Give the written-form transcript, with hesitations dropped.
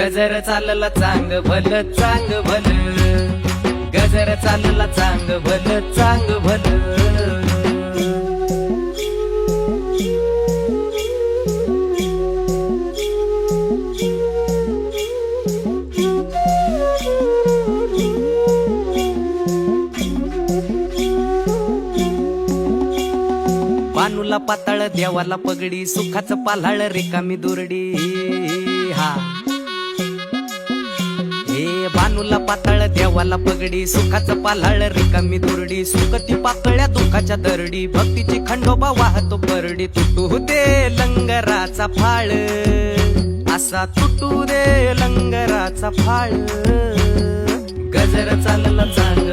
गजर चालला चांग भल चांग भल, गजर चालला चांग भल चांग भल। बानूला पाताळ देवाला पगडी, सुखाचं पाल्हाळ रिकामी दुरडी। हा हे बानूला पाताळ देवाला पगडी, सुखाचं पाल्हाळ रिकामी दुरडी। सुखती पातळ्या दुःखाच्या दरडी, भक्तीची खंडोबा वाहतो परडी। तुटू दे लंगराचा फाळ, असा तुटू दे लंगराचा फाळ। गजर चालला चांग